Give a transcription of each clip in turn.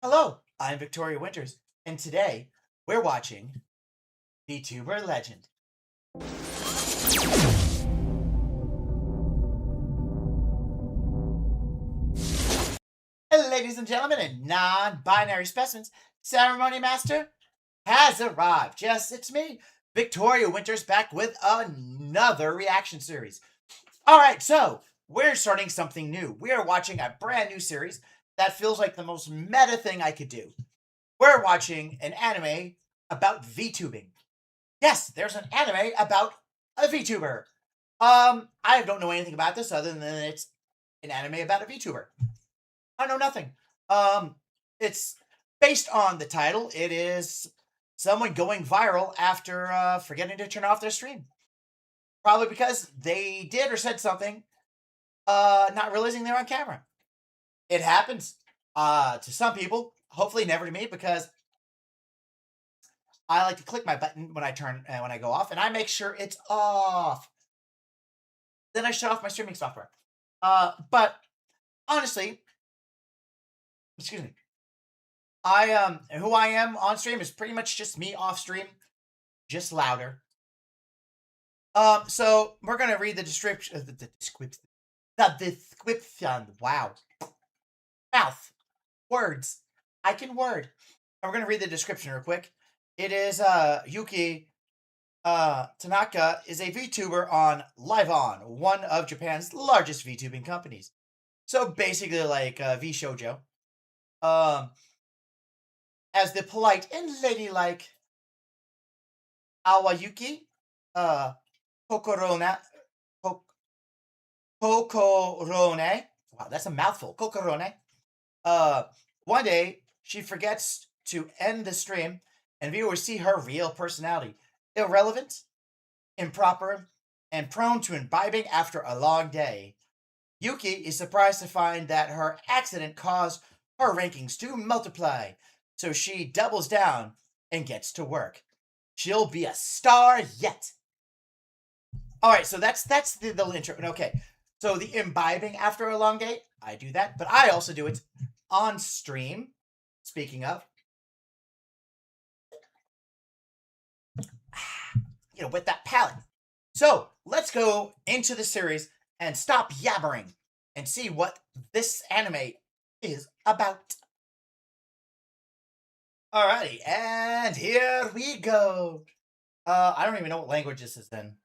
Hello, I'm Victoria Winters, and today we're watching VTuber Legend. Ladies and gentlemen, and non-binary specimens, Ceremony Master has arrived. Yes, it's me, Victoria Winters, back with another reaction series. All right, so we're starting something new. We are watching a brand new series that feels like the most meta thing I could do. We're watching an anime about VTubing. Yes, there's an anime about a VTuber. I don't know anything about this other than it's an anime about a VTuber. I know nothing. It's based on the title. It is someone going viral after forgetting to turn off their stream. Probably because they did or said something, not realizing they're on camera. It happens to some people. Hopefully, never to me, because I like to click my button when I go off, and I make sure it's off. Then I shut off my streaming software. But honestly, excuse me, who I am on stream is pretty much just me off stream, just louder. So we're gonna read the description. The description. Wow, mouth, words. I can word. And we're gonna read the description real quick. It is Yuki Tanaka is a VTuber on Live On, one of Japan's largest VTubing companies. So basically, like VShojo. As the polite and ladylike Awayuki, Kokorone. Kokorone. Wow, that's a mouthful. Kokorone. One day she forgets to end the stream, and viewers see her real personality: irrelevant, improper, and prone to imbibing after a long day. Yuki is surprised to find that her accident caused her rankings to multiply, so she doubles down and gets to work. She'll be a star yet. All right, so that's the intro. Okay, so the imbibing after a long day, I do that, but I also do it on stream. Speaking of, with that palette. So let's go into the series and stop yabbering and see what this anime is about. Alrighty, and here we go. I don't even know what language this is then.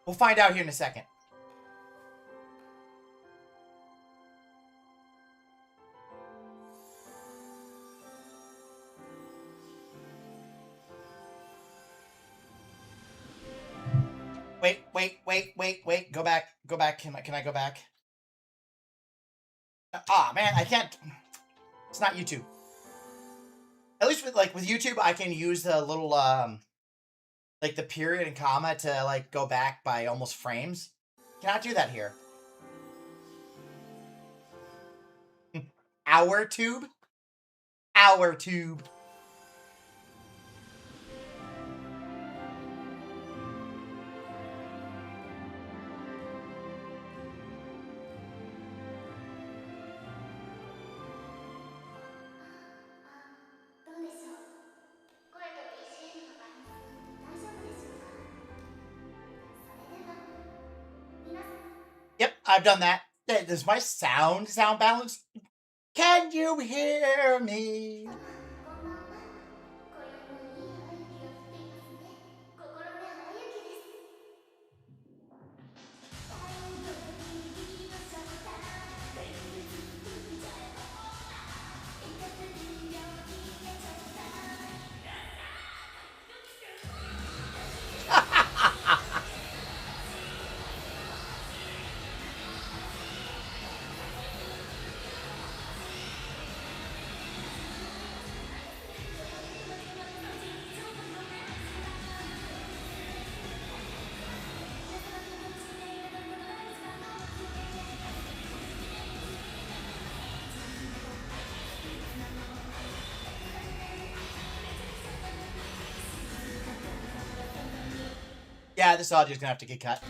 We'll find out here in a second. Wait. Go back. Can I go back? Man, I can't. It's not YouTube. At least with YouTube, I can use the little like the period and comma to like go back by almost frames. Cannot do that here. Our tube. Yep, I've done that. Does my sound balanced? Can you hear me? Yeah, this audio's gonna have to get cut.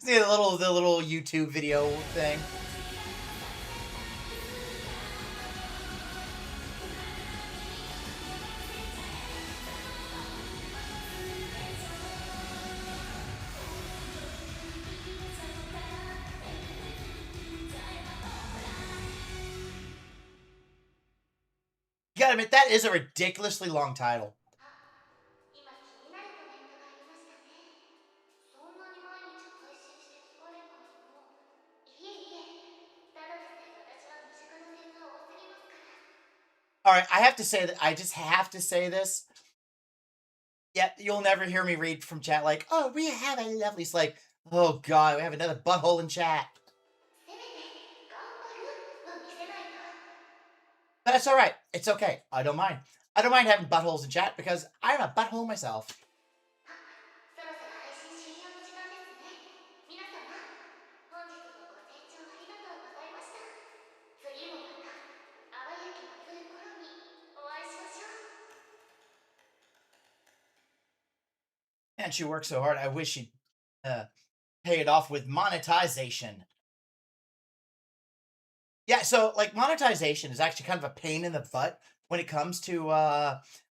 See the little YouTube video thing. You gotta admit, that is a ridiculously long title. 今気になるコメントがありましたね。そんなに毎日配信して疲れないの？いえいえ、ただでさえ私は未熟な点が多すぎますから。Alright, I have to say that I just have to say this. Yeah, you'll never hear me read from chat like, oh, we have a lovely. It's like, oh god, we have another butthole in chat. せめて頑張るは見せないと。But that's alright. It's okay. I don't mind. I don't mind having buttholes in chat because I'm a butthole myself. あ、そろそろ配信終了の時間ですね。皆様、本日もご清聴ありがとうございました。次もまた淡い秋の来る頃にお会いしましょう。And she worked so hard. I wish she'd pay it off with monetization. Yeah, so like monetization is actually kind of a pain in the butt when it comes to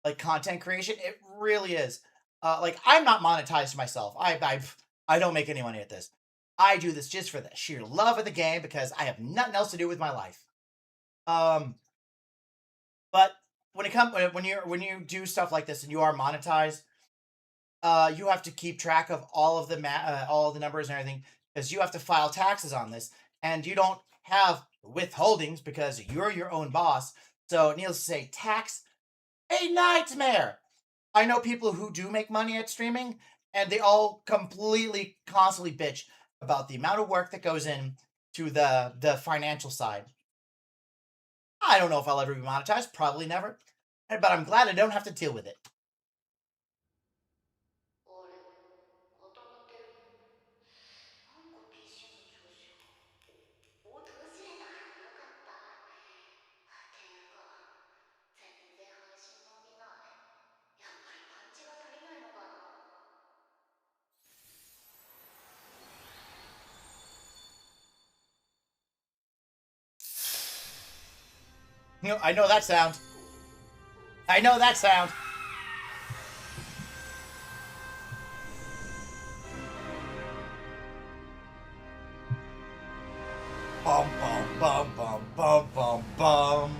like content creation. It really is. Like I'm not monetized myself. I don't make any money at this. I do this just for the sheer love of the game because I have nothing else to do with my life. Um, but when it comes when you do stuff like this and you are monetized, you have to keep track of all of the all of the numbers and everything because you have to file taxes on this, and you don't have withholdings because you're your own boss. So, needless to say, tax a nightmare. I know people who do make money at streaming, and they all completely, constantly bitch about the amount of work that goes in to the financial side. I don't know if I'll ever be monetized. Probably never. But I'm glad I don't have to deal with it. あれ、固まってる。なんか PC の調子が。お、どうすれた？よかった。ていうか、全然配信伸びない。やっぱりパンチが足りないのかな。You know, I know that sound. I know that sound. Bum bum bum bum bum bum bum.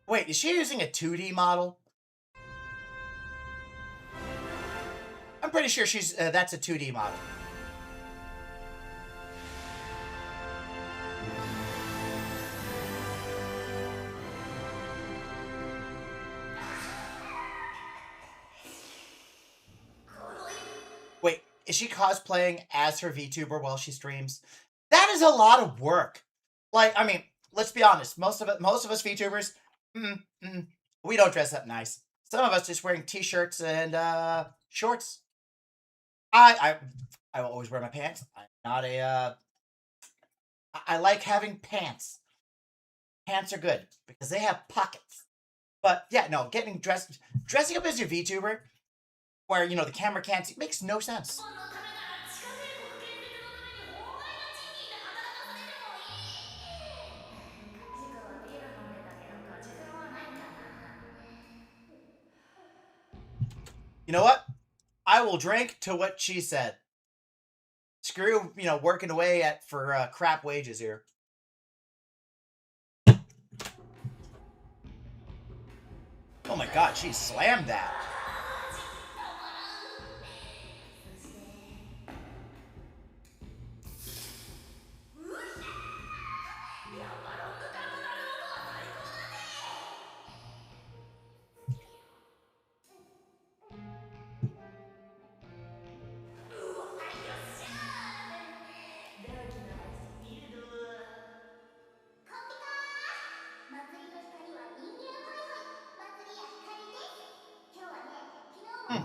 Wait, is she using a 2D model? I'm pretty sure she's that's a 2D model. Wait, is she cosplaying as her VTuber while she streams? That is a lot of work. Like, I mean, let's be honest. Most of us VTubers, mm, mm, we don't dress up nice. Some of us just wearing t-shirts and shorts. I will always wear my pants. I'm not a I like having pants. Pants are good because they have pockets. But yeah, no, dressing up as your VTuber where you know the camera can't see makes no sense. 本のためなら地下帝国建設のために法外な賃金で働かされてもいい。ジカはビール飲んでたけど土地勘はないかな。You know what? I will drink to what she said. Screw, you know, working away at for crap wages here. Oh my god, she slammed that. Hmm.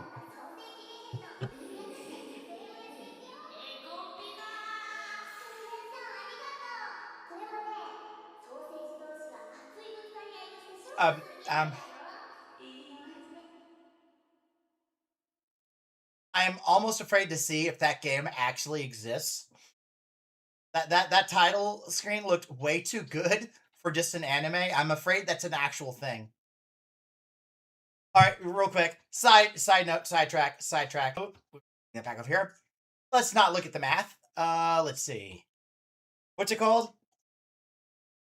Um, um, almost afraid to see if that game actually exists. That title screen looked way too good for just an anime. I'm afraid that's an actual thing. All right, real quick. Side note, sidetrack. Oh, get back up here. Let's not look at the math. Let's see. What's it called?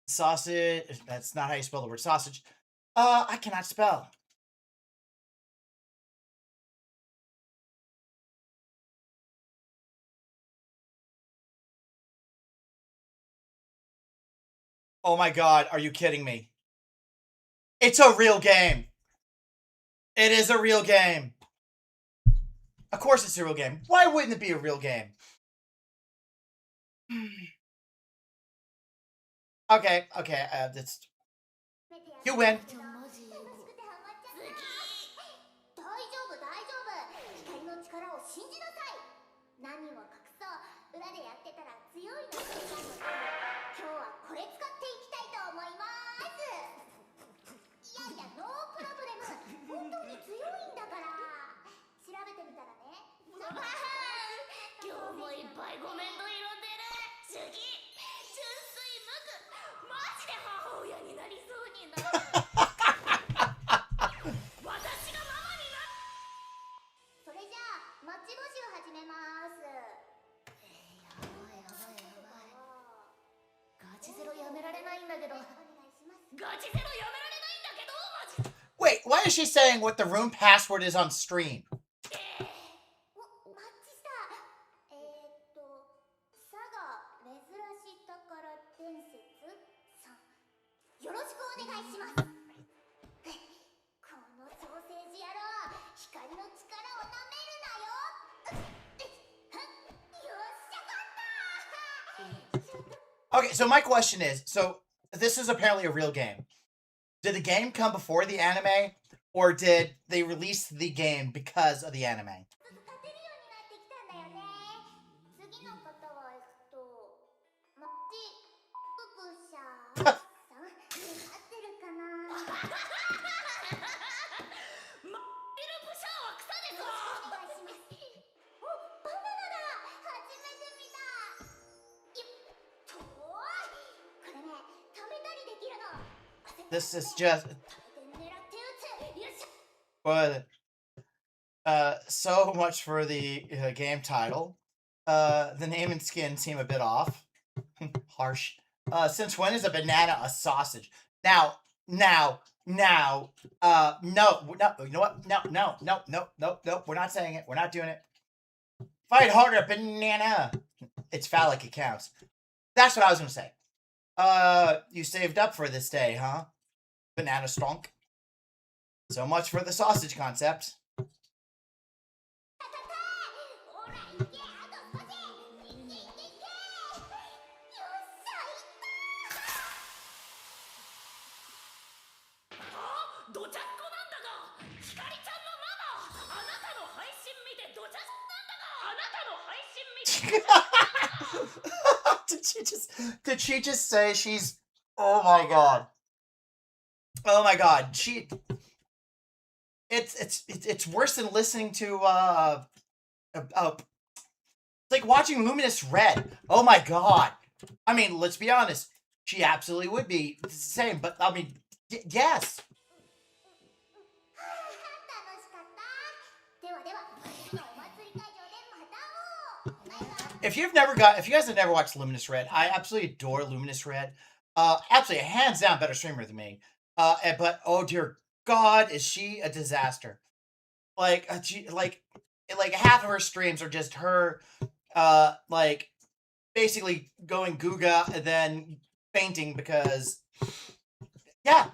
Sausage. That's not how you spell the word sausage. I cannot spell. Oh my god, are you kidding me? It's a real game. It is a real game. Of course it's a real game. Why wouldn't it be a real game? Okay, that's... You win. 大丈夫大丈夫、光の力を信じなさい。何を隠そう、裏でやってたら強いの。今日はこれ使っていきたいと思います。いやいや、ノープロブレム。本当に強いんだから。調べてみたらね。今日もいっぱいコメント拾ってる。次、純粋無垢。マジで母親になりそうになる。Wait, why is she saying what the room password is on stream? Okay, so my question is, so this is apparently a real game. Did the game come before the anime, or did they release the game because of the anime? This is just... But so much for the game title. The name and skin seem a bit off. Harsh. Since when is a banana a sausage? No, you know what? No, we're not saying it. We're not doing it. Fight harder, banana. It's phallic, it counts. That's what I was gonna say. You saved up for this day, huh? Banana stonk. So much for the sausage concept. Did she just say she's... Oh my god. Oh my god. It's worse than listening to it's like watching Luminous Red. Oh my god. I mean, let's be honest. She absolutely would be the same, but I mean, yes. If you guys have never watched Luminous Red, I absolutely adore Luminous Red. Absolutely, hands down, better streamer than me. But oh dear God, is she a disaster? Like, like half of her streams are just her, like, basically going Guga and then fainting because, yeah.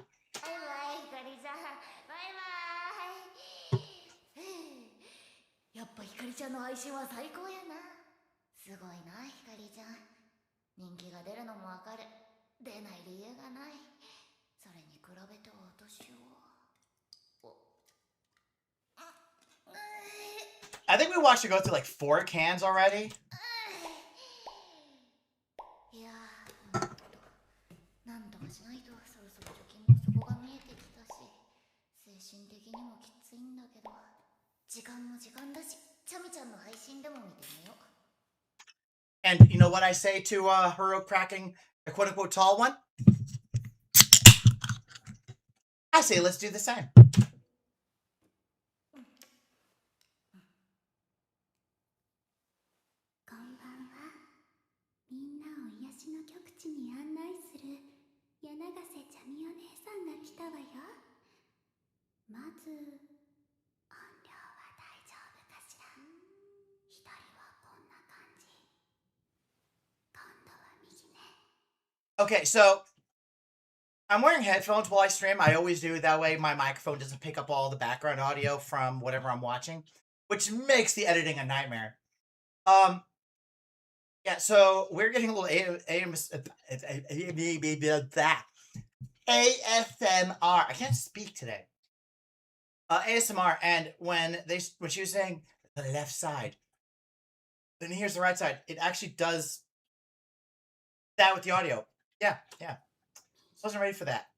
I think we watched her go through like 4 cans already. チャミちゃんの配信でも見てみよう。 And you know what I say to her cracking a quote-unquote tall one? I say let's do the same. こんばんは。みんなを癒しの極地に案内する柳瀬ちゃみお姉さんが来たわよ。まず音量は大丈夫かしら。左はこんな感じ。今度は右ね。 Okay, so I'm wearing headphones while I stream. I always do. That way my microphone doesn't pick up all the background audio from whatever I'm watching, which makes the editing a nightmare. Yeah, so we're getting a little ASMR. I can't speak today. ASMR, and when she was saying the left side, then here's the right side. It actually does that with the audio. Yeah. Wasn't ready for that.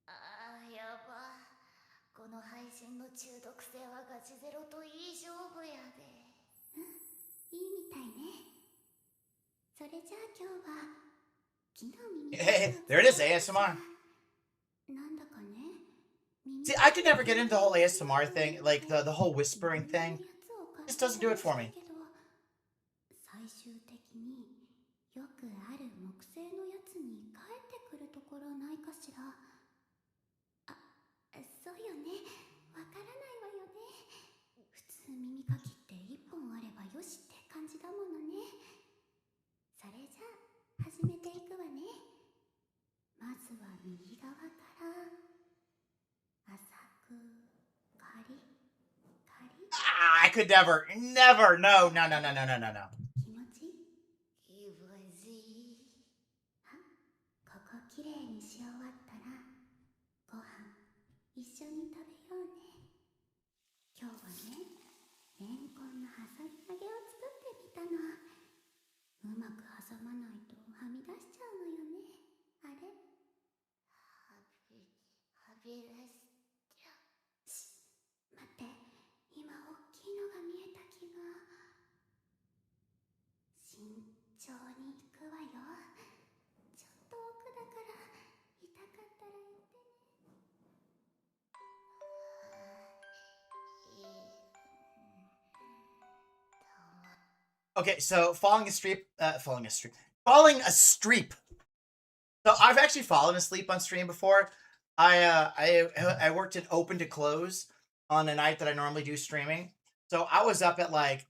あーやば。この配信の中毒性はガチゼロといい勝負やで。いいみたいね。それじゃあ今日は木の耳。 Hey, there it is, ASMR. なんだかね。 See, I could never get into the whole ASMR thing, like the whole whispering thing. Just doesn't do it for me. 最終的によくある木製のやつに帰ってくるところないかしら。あ、そうよね。わからないわよね。普通耳かきって一本あればよしって感じだものね。それじゃあ始めていくわね。まずは右側から。浅くカリカリ。 I could never, no. 気持ちいいわじ。あ、ここきれいにし終わったらご飯一緒に食べようね。今日はね、レンコンの挟み揚げを作ってみたの。うまく挟まないとはみ出しちゃうのよね。あれはび出しちゃう。し、待って、今大きいのが見えた気が。慎重に行くわよ。ちょっと奥だから痛かったら言ってね。 Okay, so falling asleep. So I've actually fallen asleep on stream before. I worked in open to close on a night that I normally do streaming. So I was up at like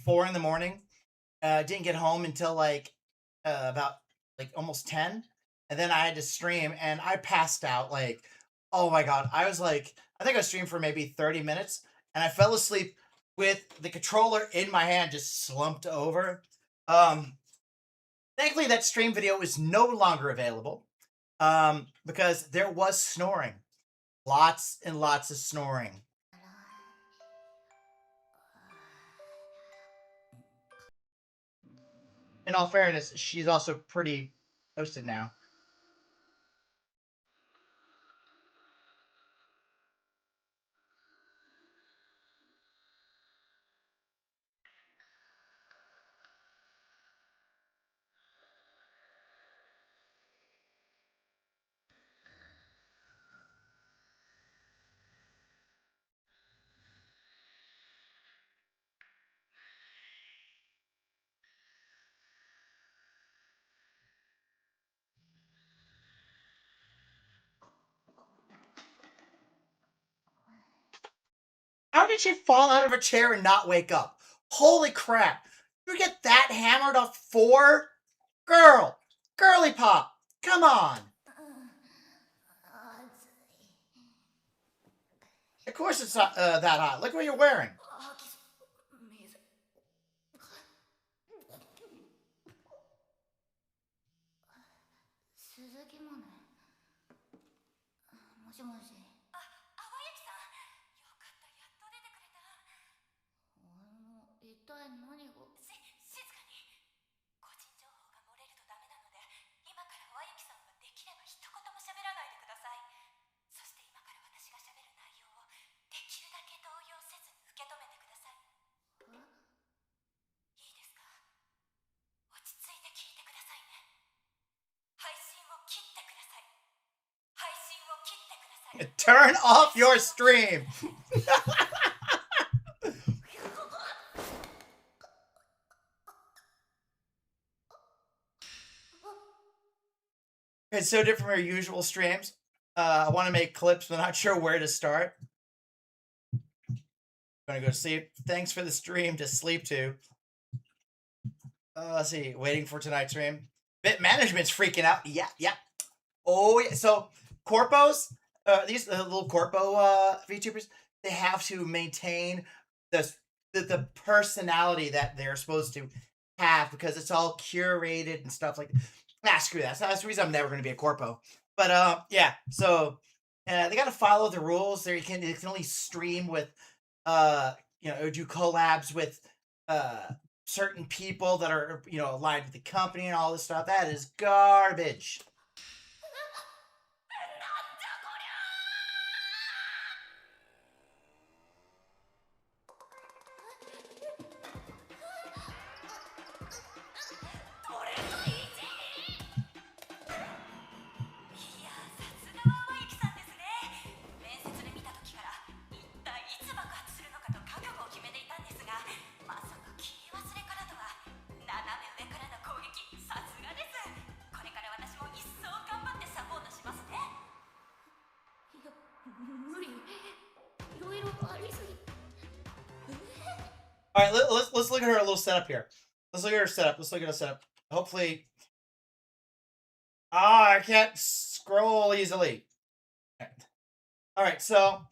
4 in the morning. Didn't get home until like about like almost 10, and then I had to stream, and I passed out. Like, oh my god, I was like, I think I streamed for maybe 30 minutes, and I fell asleep with the controller in my hand, just slumped over. Thankfully, that stream video is no longer available because there was snoring, lots and lots of snoring. In all fairness, she's also pretty toasted now. How did she fall out of her chair and not wake up? Holy crap. You get that hammered off 4? Girly pop, come on. Of course it's not that hot. Look what you're wearing. 鈴木もね。もしもし。あ、淡雪さん。よかった、やっと出てくれた。一体何が。静かに。個人情報が漏れるとダメなので、今から淡雪さんはできれば一言も喋らないでください。そして今から私が喋る内容をできるだけ動揺せずに受け止め Turn off your stream. It's so different from our usual streams. I want to make clips, but not sure where to start. Gonna go to sleep. Thanks for the stream to sleep to. Let's see. Waiting for tonight's stream. Bit management's freaking out. Yeah. Oh yeah. So corpos, these little corpo VTubers, they have to maintain the personality that they're supposed to have because it's all curated and stuff like. Screw that. That's the reason I'm never going to be a corpo. But yeah. So they got to follow the rules. They can only stream with do collabs with certain people that are aligned with the company and all this stuff. That is garbage. All right, let's look at her little setup here. Let's look at her setup. Let's look at her setup. Hopefully, I can't scroll easily. All right, so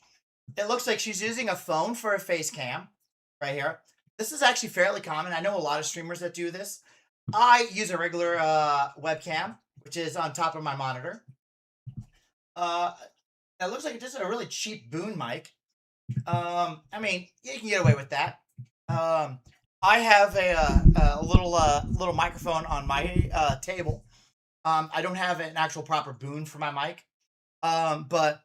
it looks like she's using a phone for a face cam right here. This is actually fairly common. I know a lot of streamers that do this. I use a regular webcam, which is on top of my monitor. It looks like it's just a really cheap boom mic. I mean, you can get away with that. I have a little microphone on my table. I don't have an actual proper boom for my mic, but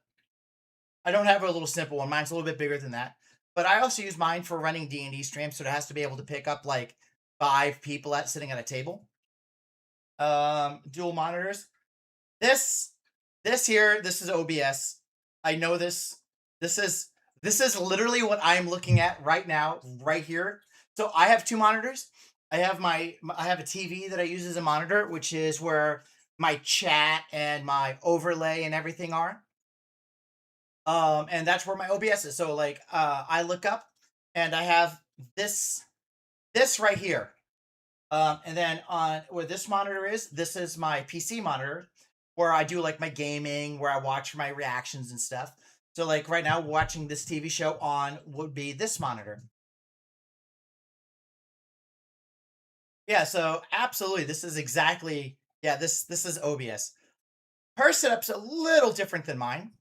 I don't have a little simple one. Mine's a little bit bigger than that. But I also use mine for running D&D streams, so it has to be able to pick up like 5 people sitting at a table. Dual monitors. This is OBS. I know this. This is literally what I'm looking at right now, right here. So I have 2 monitors. I have a TV that I use as a monitor, which is where my chat and my overlay and everything are. And that's where my OBS is. So like I look up and I have this right here. And then on where this monitor is, this is my PC monitor where I do like my gaming, where I watch my reactions and stuff. So like right now watching this TV show on would be this monitor. Yeah, so absolutely this is exactly this is OBS. Her setup's a little different than mine.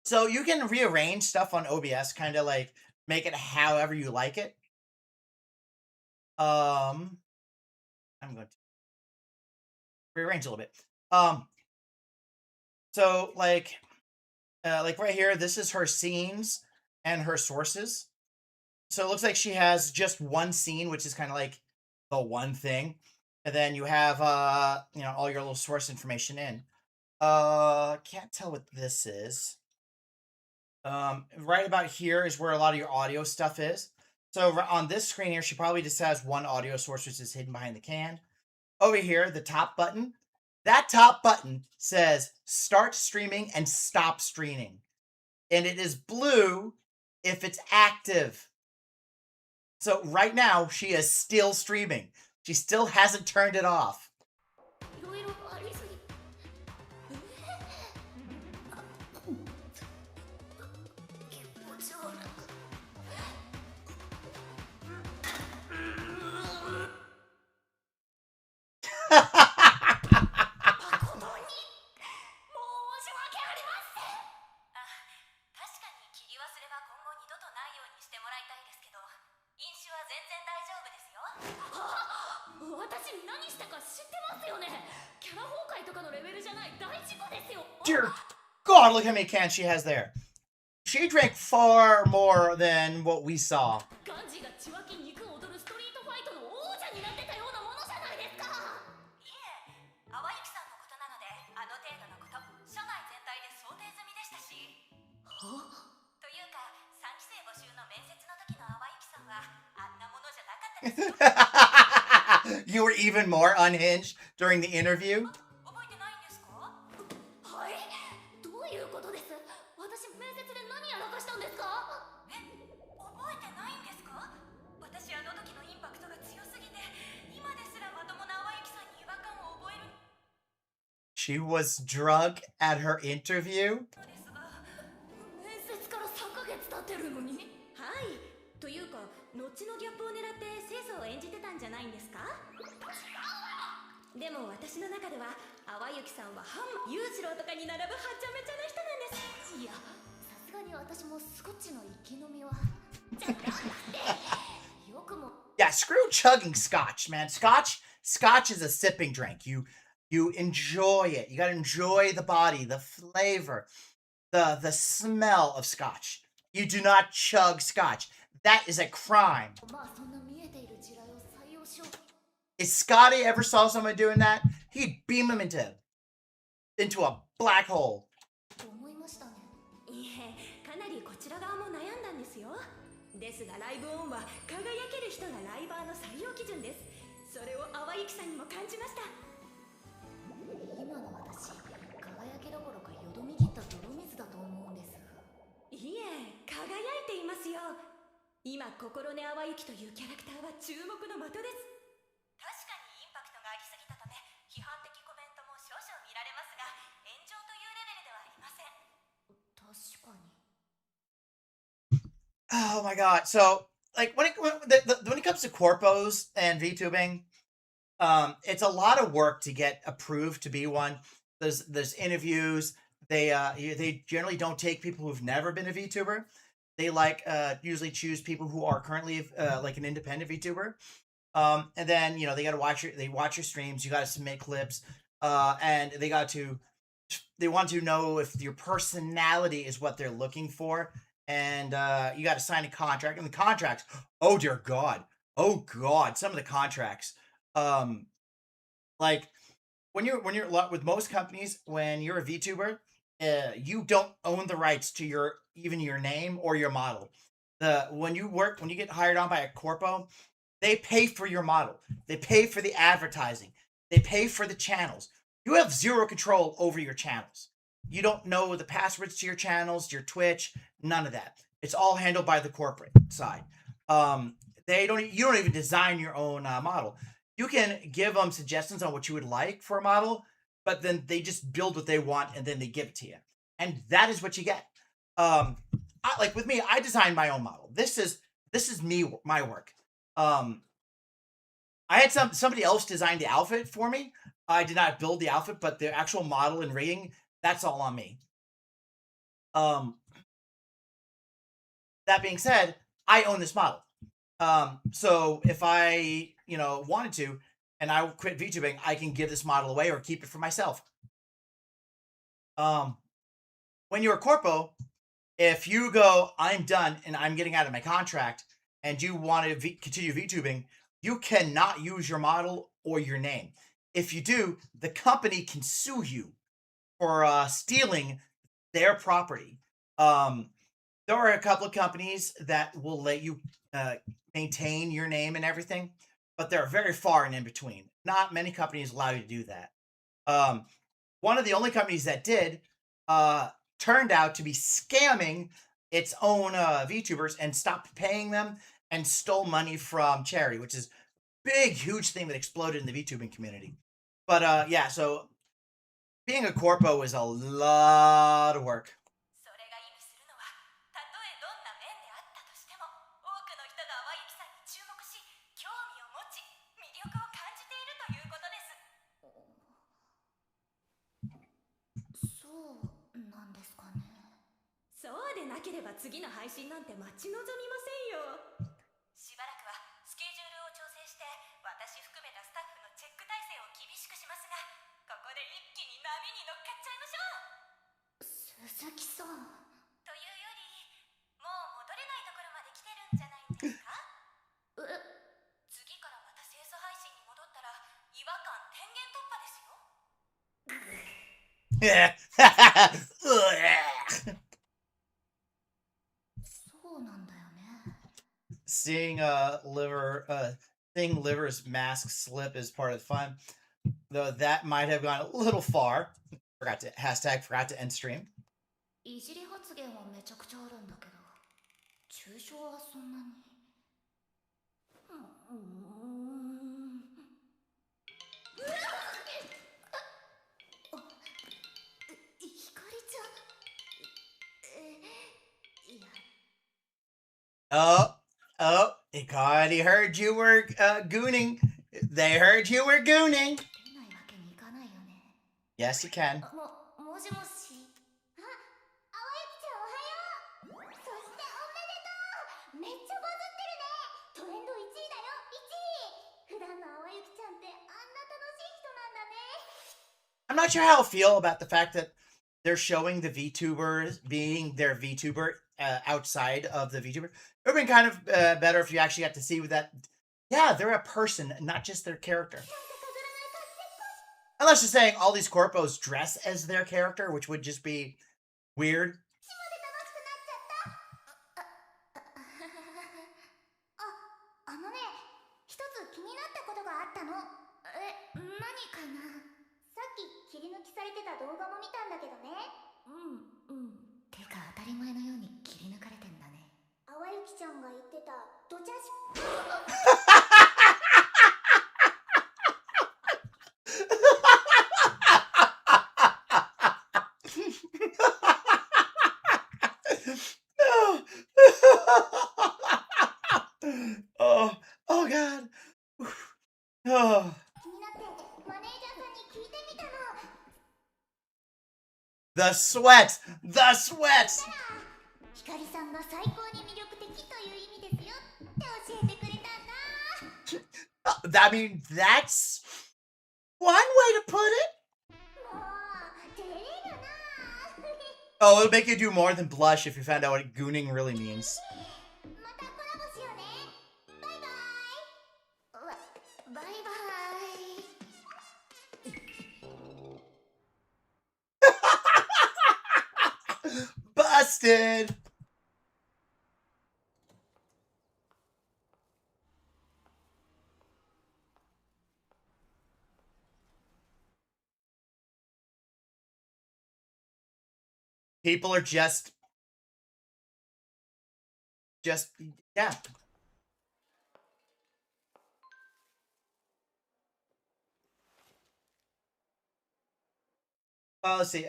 So you can rearrange stuff on OBS, kind of like make it however you like it. I'm going to rearrange a little bit. So like right here, this is her scenes and her sources. So it looks like she has just one scene, which is kind of like the one thing, and then you have all your little source information in. Can't tell what this is. Right about here is where a lot of your audio stuff is. So on this screen here, she probably just has one audio source, which is hidden behind the can. Over here, the top button, that top button says start streaming and stop streaming. And it is blue if it's active. So right now, she is still streaming. She still hasn't turned it off. Dear God, look how many cans she has there. She drank far more than what we saw. You were even more unhinged during the interview. 覚えてないんですか？はい、どういうことです？私面接で何やらかしたんですか？え、覚えてないんですか？私あの時のインパクトが強すぎて今ですらまともな淡雪さんに違和感を覚える She was drunk at her interview. のですが、面接から3ヶ月経ってるのに。はい、というか後のギャップを狙って清楚を演じてたんじゃないんですか？でも私の中では淡雪さんは裕次郎とかに並ぶはちゃめちゃな人なんです。いや、さすがに私もスコッチの生き飲みはじゃなくて、よくも Yeah, screw chugging scotch, man. Scotch is a sipping drink. You enjoy it. You gotta enjoy the body, the flavor, the smell of scotch. You do not chug scotch. That is a crime. まあそんな見えている地雷を採用しよう If Scotty ever saw someone doing that, he'd beam him into a black hole. と思いましたね。いえ、かなりこちら側も悩んだんですよ。ですがライブオンは輝ける人がライバーの採用基準です。それを淡雪さんにも感じました。今の私、輝けどころかよどみ切った泥水だと思うんです。いえ、輝いていますよ。今心根淡雪というキャラクターは注目の的です。確かにインパクトがありすぎたため批判的コメントも少々見られますが、炎上というレベルではありません。確かに。 Oh my god! So, like when it comes to corpos and VTubing, it's a lot of work to get approved to be one. There's interviews. They generally don't take people who've never been a VTuber. They usually choose people who are currently like an independent VTuber. And then they got to watch your streams. You got to submit clips, and they want to know if your personality is what they're looking for, and you got to sign a contract. And the contracts, oh dear God, some of the contracts, like when you're with most companies, when you're a VTuber, you don't own the rights to your name or your model. When you get hired on by a corpo, they pay for your model. They pay for the advertising. They pay for the channels. You have zero control over your channels. You don't know the passwords to your channels, your Twitch, none of that. It's all handled by the corporate side. You don't even design your own model. You can give them suggestions on what you would like for a model, but then they just build what they want and then they give it to you. And that is what you get. Like with me, I designed my own model. This is me, my work. I had somebody else design the outfit for me. I did not build the outfit, but the actual model and rigging, that's all on me. That being said, I own this model. So if I, wanted to, and I quit VTubing, I can give this model away or keep it for myself. When you're a corpo, if you go, I'm done and I'm getting out of my contract, and you want to continue VTubing, you cannot use your model or your name. If you do, the company can sue you for stealing their property. There are a couple of companies that will let you maintain your name and everything, but they're very far and in between. Not many companies allow you to do that. One of the only companies that did turned out to be scamming its own VTubers and stopped paying them and stole money from charity, which is big, huge thing that exploded in the VTubing community. But yeah, so being a corpo is a lot of work. それが意味するのは、たとえどんな面であったとしても、多くの人が淡雪さんに注目し、興味を持ち、魅力を感じているということです。そうなんですかね。そうでなければ次の配信なんて待ち望みませんよ。しばらくはスケジュールを調整して、私含めたスタッフのチェック体制を厳しくしますが、ここで一気に波に乗っかっちゃいましょう。鈴木さん。というより、もう戻れないところまで来てるんじゃないんですか？次からまた清楚配信に戻ったら違和感天元突破ですよ。そうなんだよね。Seeing seeing Liver's mask slip is part of the fun, though that might have gone a little far. Forgot to end stream. いじり発言はめちゃくちゃあるんだけど、抽象はそんなに。ひかりちゃん。いや。Oh, it already heard you were gooning. They heard you were gooning. 出ないわけにいかないよね。Yes, you can. もしもし。あ、あわゆきちゃんおはよう。そしておめでとう。めっちゃバズってるね。トレンド1位だよ、1位。普段のあわゆきちゃんってあんな楽しい人なんだね。I'm not sure how I feel about the fact that they're showing the VTubers being their VTuber outside of the VTuber. It would have been kind of better if you actually got to see that. Yeah, they're a person, not just their character. Unless you're saying all these corpos dress as their character, which would just be weird. あのね、一つ気になったことがあったの。何かな。さっき切り抜きされてた動画も見たんだけどね。てか当たり前のように切り抜かれてんだね。あわゆきちゃんが言ってたドチャシ。Oh God. Oh. 気になってマネージャーさんに聞いてみたの。The sweat. The sweat. ひかりさんが最高に魅力的という意味ですよって教えてくれたんだ。I mean, that's one way to put it. もう照れるな。Oh, it'll make you do more than blush if you found out what gooning really means. またコラボしようね。バイバイ。バイバイ。Busted. People are just yeah. Let's see.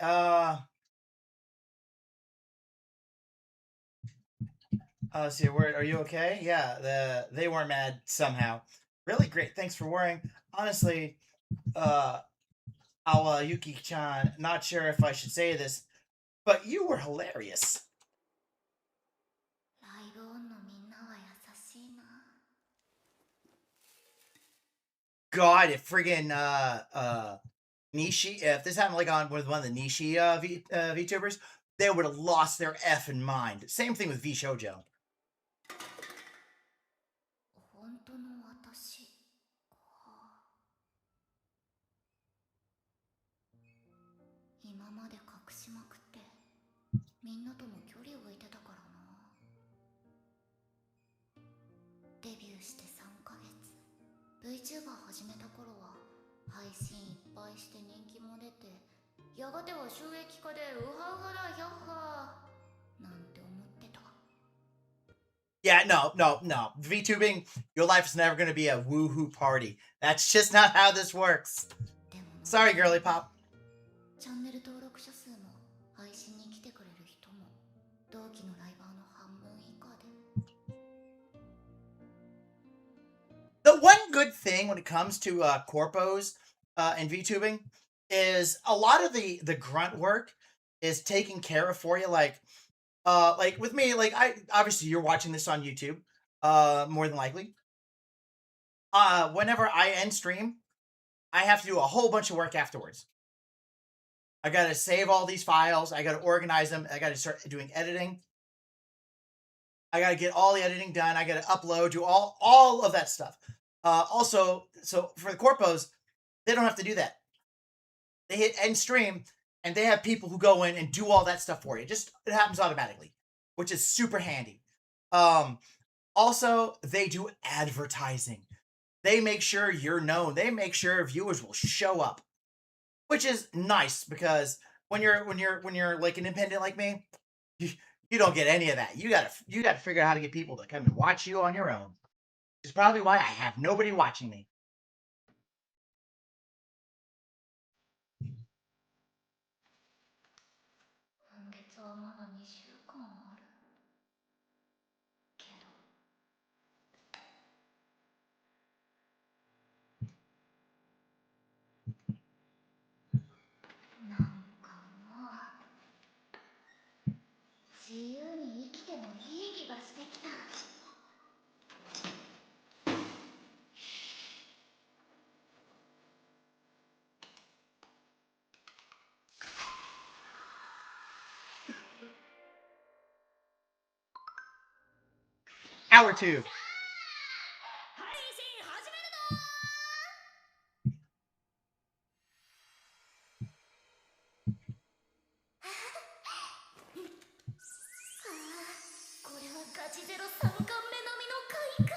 Let's see. Where are you okay? Yeah, they weren't mad somehow. Really great. Thanks for worrying. Honestly, Awa Yuki-chan, not sure if I should say this, but you were hilarious. ライブオンのみんなは優しいな。 God, if friggin' Nishi, if this happened like on with one of the Nishi VTubers, they would have lost their effing mind. Same thing with V Shoujo. 本当の私か。今まで隠しまくってみんなとも距離を置いてたからな。デビューして3ヶ月、 VTuber 始めた頃は配信いっぱいして人気も出て、やがては収益化でウハウハだヒャッハーなんて思ってた。 Yeah, no. VTubing, your life is never going to be a woohoo party. That's just not how this works. でも Sorry, girly pop. チャンネル登録者数も配信に来てくれる人も同期のライバーの半分以下で。 The one good thing when it comes to corpos and VTubing is a lot of the grunt work is taken care of for you. Like with me, like I obviously you're watching this on YouTube, more than likely. Whenever I end stream, I have to do a whole bunch of work afterwards. I gotta save all these files. I gotta organize them. I gotta start doing editing. I gotta get all the editing done. I gotta upload, do all of that stuff. Also, so for the corpos, they don't have to do that. They hit end stream, and they have people who go in and do all that stuff for you. It happens automatically, which is super handy. Also, they do advertising. They make sure you're known. They make sure viewers will show up, which is nice because when you're like an independent like me, you don't get any of that. You gotta figure out how to get people to come and watch you on your own. Which is probably why I have nobody watching me. 今月はまだ2週間あるけどなんかもう自由に生きてもいい気がしてきた。Hour 2. 配信始めるぞー。これはガチゼロ3巻目並みの快感。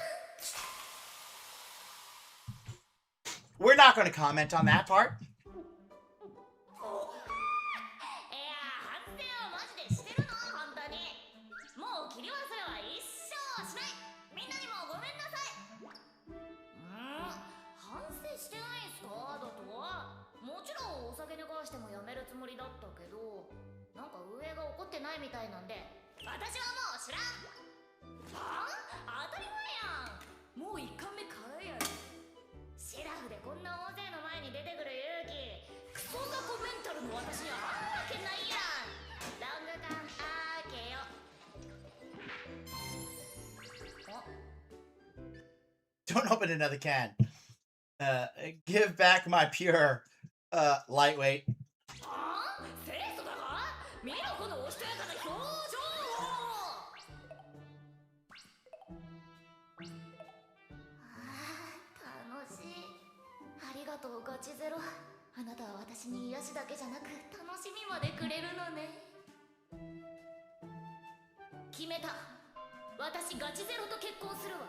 We're not going to comment on that part. いや反省はマジでしてるの本当に。もう切り忘れは一生しない。みんなにもごめんなさい。反省してないんすかだと。もちろんお酒に関してもやめるつもりだったけど、なんか運営が怒ってないみたいなんで私はもう知らん。はあ、当たり前やん。もう1巻目からやる。シラフでこんな大勢の前に出てくる勇気、クソザコメンタルの私にはあるわけないやん。ロング缶開けよ。Don't open another can. Give back my pure lightweight. ああ、清楚だが見ろこのおしとやかな表情を。楽しい。ありがとうガチゼロ。あなたは私に癒しだけじゃなく楽しみまでくれるのね。決めた。私ガチゼロと結婚するわ。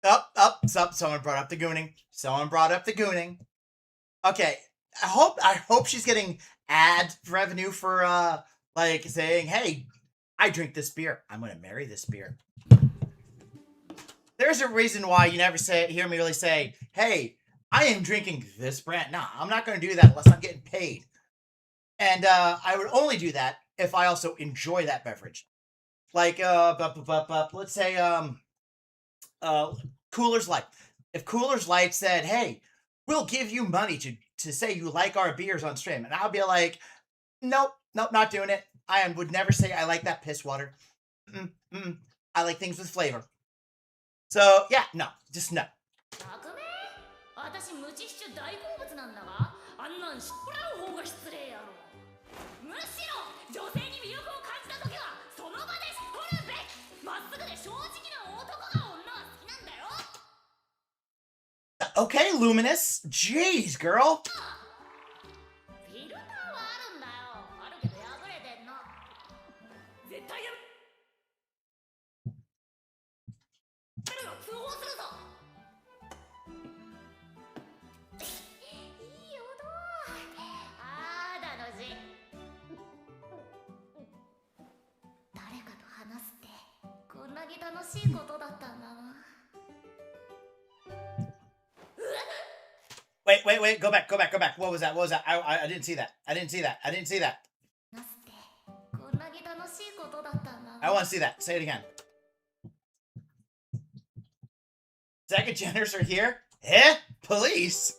Up. Someone brought up the gooning. Okay. I hope she's getting ad revenue for like saying, hey, I drink this beer. I'm gonna marry this beer. There's a reason why you never hear me really say, hey, I am drinking this brand. Nah, I'm not gonna do that unless I'm getting paid. And I would only do that if I also enjoy that beverage. Like let's say Coolers Light. If Coolers Light said, hey, we'll give you money to say you like our beers on stream, and I'll be like, nope, not doing it. I would never say I like that piss water. I like things with flavor. So yeah, no, just no. 私無知シチュ大好物なんだが、あんなん知ってもらう方が失礼やろ。むしろ女性に魅力を感じた時はその場でしっぽるべき。まっすぐで正直な男が女は好きなんだよ。 Okay, Luminous. Jeez, girl. フィルターはあるんだよ。あるけど破れてんの。絶対やめるよ。通報するぞ。いい音。あー楽しい。誰かと話すってこんなに楽しいことだったんだな。 Wait. Go back. What was that? I didn't see that. I didn't see that. 話すってこんなに楽しいことだったんだな。 I want to see that. Say it again. Second genders are here? Eh? Police?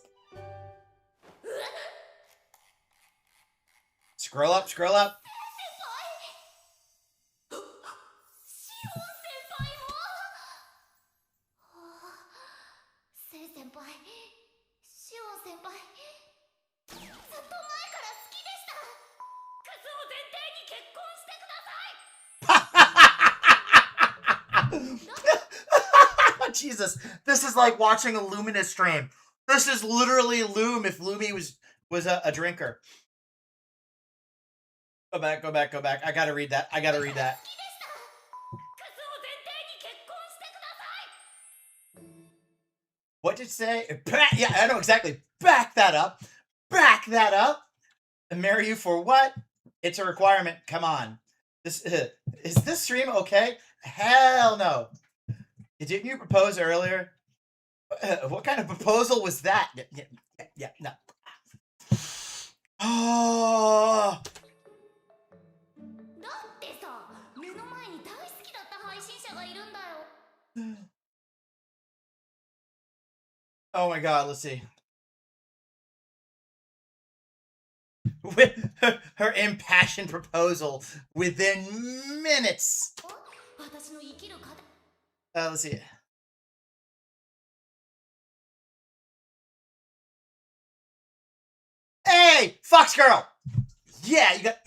Scroll up. シオン先輩も。セイ先輩、シオン先輩、ずっと前から好きでした。クズを前提に結婚してください。 Jesus, this is like watching a Luminous stream. This is literally Loom if Lumi was a drinker. Go back. I gotta read that. 好きでした。クズを What did it say? Yeah, I know exactly. Back that up. Back that up. And marry you for what? It's a requirement. Come on. This is this stream okay? Hell no. Didn't you propose earlier? What kind of proposal was that? Yeah, no. Oh. だってさ、目の前に大好きだった配信者がいるんだよ。Oh my god, let's see. With her impassioned proposal within minutes. 私の生きる課題。Let's see. Hey, Fox Girl! Yeah, you got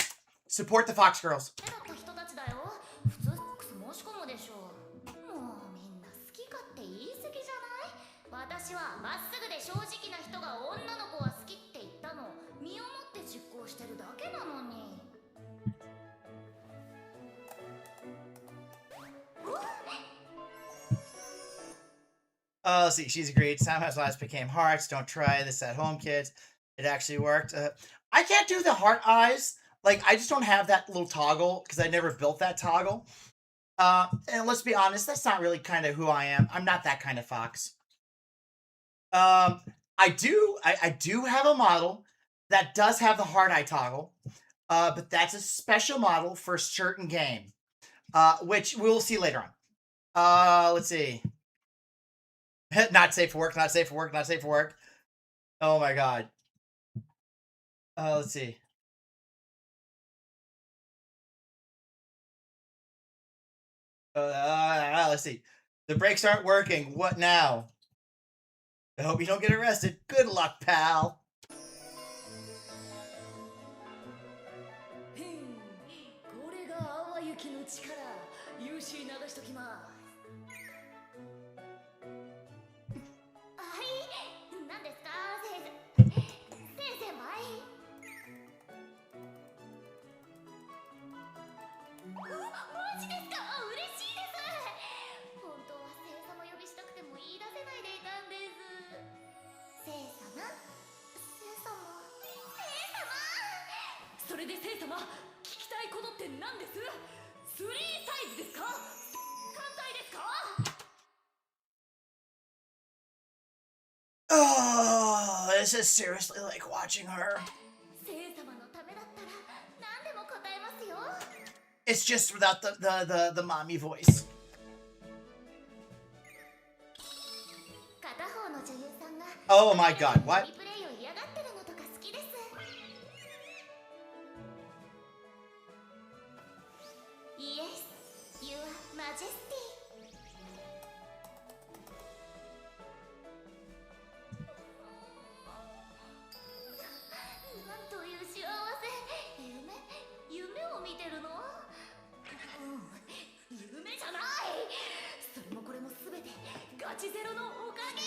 support the Fox Girls. だった人たちだよ。普通セックス申し込むでしょ。もうみんな好き勝手言い過ぎじゃない？私はまっすぐで正直な人が女の子は好きって言ったの。身をもって実行してるだけなのに。Let's see. She's agreed. Somehow lives became hearts. Don't try this at home, kids. It actually worked. I can't do the heart eyes. Like, I just don't have that little toggle because I never built that toggle. And let's be honest, that's not really kind of who I am. I'm not that kind of fox. I do have a model that does have the heart eye toggle, but that's a special model for a certain game, which we'll see later on. Let's see. Not safe for work, not safe for work, not safe for work. Oh my god. Let's see. Let's see. The brakes aren't working. What now? I hope you don't get arrested. Good luck, pal. これが淡雪の力。融資流しときます。はい、何ですか、先輩。マジですか？嬉しいです。本当は聖様呼びしたくても言い出せないでいたんです。聖様？それで聖様、聞きたいことって何です？3サイズですか？艦隊ですか？ Oh, this is seriously like watching her. 聖様のためだったら何でも答えますよ。 It's just without the mommy voice. 片方の女優さんが Oh my god, what? リプレイを嫌がってるのとか好きです。Yes, Your Majesty. なんという幸せ。夢を見てるの？夢じゃない。それもこれもすべてガチゼロのおかげ。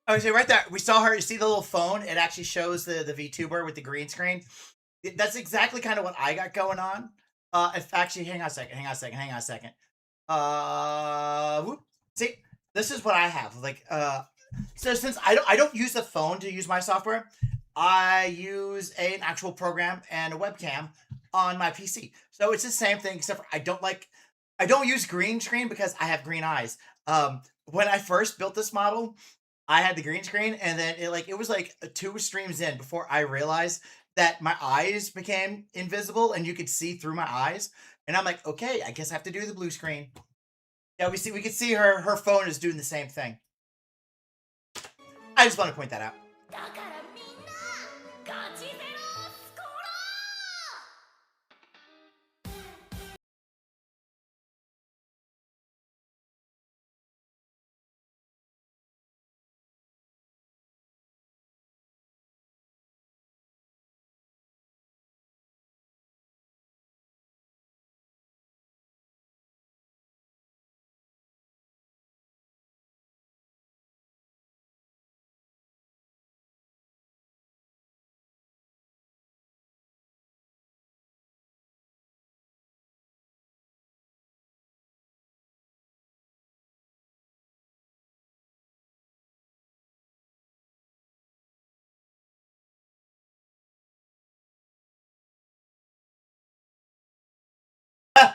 Okay, so right there, we saw her. You see the little phone? It actually shows the VTuber with the green screen. That's exactly kind of what I got going on. If actually, hang on a second. Whoop. See, this is what I have. Like, so since I don't use the phone to use my software, I use an actual program and a webcam on my PC. So it's the same thing, except for I don't use green screen because I have green eyes. When I first built this model, I had the green screen, and then it was like 2 streams in before I realized that my eyes became invisible and you could see through my eyes. And I'm like, okay, I guess I have to do the blue screen. Yeah, we could see her phone is doing the same thing. I just want to point that out.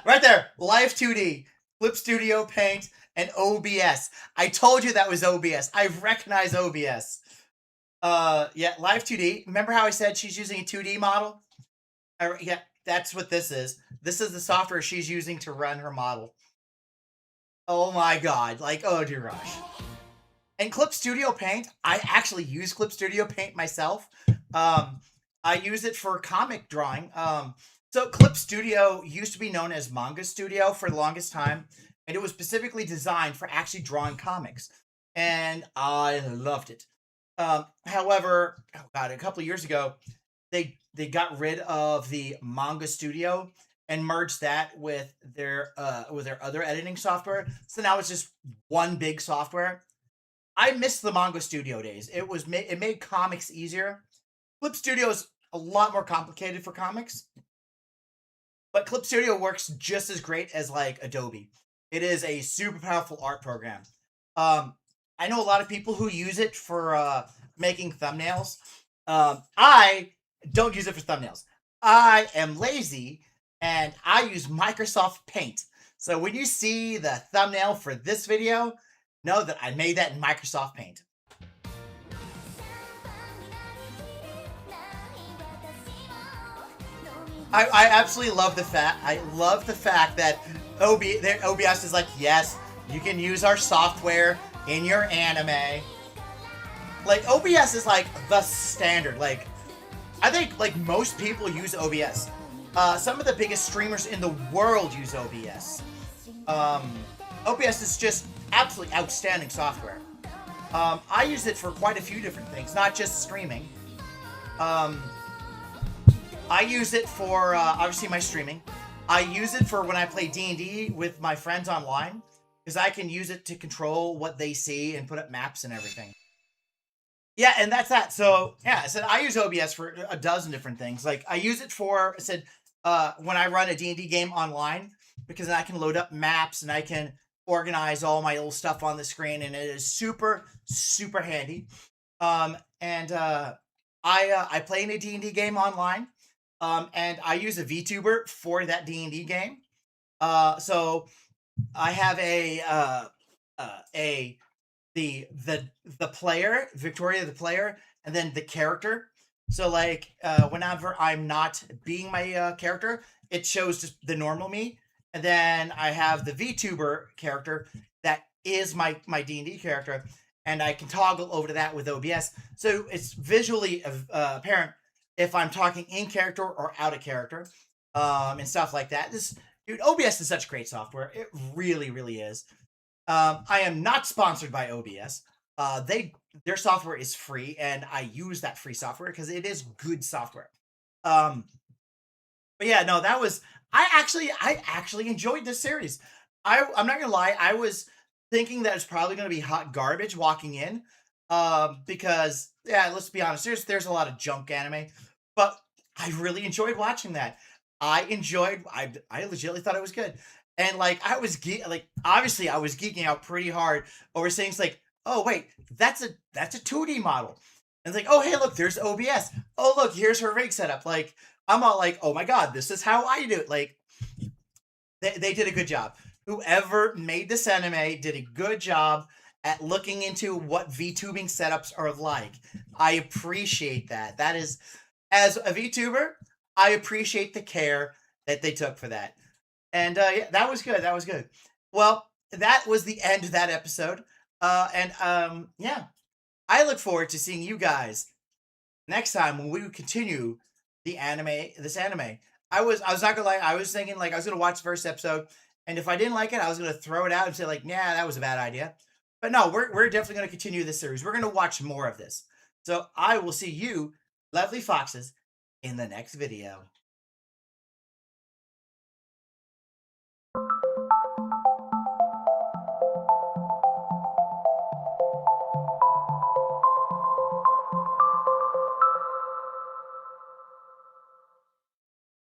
Right there. Live 2D, Clip Studio Paint, and OBS. I told you that was OBS. I recognize OBS. Yeah, Live 2D. Remember how I said she's using a 2D model? Yeah, that's what this is. This is the software she's using to run her model. Oh my god. Like, oh dear gosh. And Clip Studio Paint, I actually use Clip Studio Paint myself. I use it for comic drawing. So Clip Studio used to be known as Manga Studio for the longest time, and it was specifically designed for actually drawing comics, and I loved it. However, oh god, a couple of years ago, they got rid of the Manga Studio and merged that with their other editing software. So now it's just one big software. I miss the Manga Studio days. It made comics easier. Clip Studio is a lot more complicated for comics, but Clip Studio works just as great as like Adobe. It is a super powerful art program. Um, I know a lot of people who use it for making thumbnails. I don't use it for thumbnails. I am lazy and I use Microsoft Paint. So when you see the thumbnail for this video, know that I made that in Microsoft Paint. I absolutely love the fact that OBS is like, yes, you can use our software in your anime. Like OBS is like the standard. Like I think like most people use OBS. Some of the biggest streamers in the world use OBS. OBS is just absolutely outstanding software. I use it for quite a few different things, not just streaming. I use it for obviously my streaming. I use it for when I play D&D with my friends online, because I can use it to control what they see and put up maps and everything. Yeah, and that's that. So yeah, I said I use OBS for a dozen different things. Like I use it for, I said, when I run a D&D game online, because I can load up maps and I can organize all my old stuff on the screen, and it is super, super handy. I play in a D&D game online, and I use a VTuber for that D&D game. So I have the player, Victoria the player, and then the character. So like whenever I'm not being my character, it shows just the normal me. And then I have the VTuber character that is my D&D character, and I can toggle over to that with OBS. So it's visually apparent if I'm talking in character or out of character, and stuff like that. Dude, OBS is such great software. It really, really is. I am not sponsored by OBS. Their software is free, and I use that free software because it is good software. But yeah, no, that was I actually enjoyed this series. I'm not gonna lie, I was thinking that it's probably gonna be hot garbage walking in, because yeah, let's be honest, there's a lot of junk anime, but I really enjoyed watching that. I legitimately thought it was good. And like obviously I was geeking out pretty hard over things like, oh wait, that's a 2D model. And it's like, oh hey, look, there's OBS. Oh look, here's her rig setup. Like I'm all like, oh my god, this is how I do it. Like they did a good job. Whoever made this anime did a good job at looking into what VTubing setups are like. I appreciate that. That is, as a VTuber, I appreciate the care that they took for that. And yeah, that was good. That was good. Well, that was the end of that episode. Yeah, I look forward to seeing you guys next time when we continue this anime. I was not gonna lie, I was thinking like I was gonna watch the first episode, and if I didn't like it, I was gonna throw it out and say like, yeah, that was a bad idea. But no, we're definitely gonna continue this series. We're gonna watch more of this. So I will see you, lovely foxes, in the next video.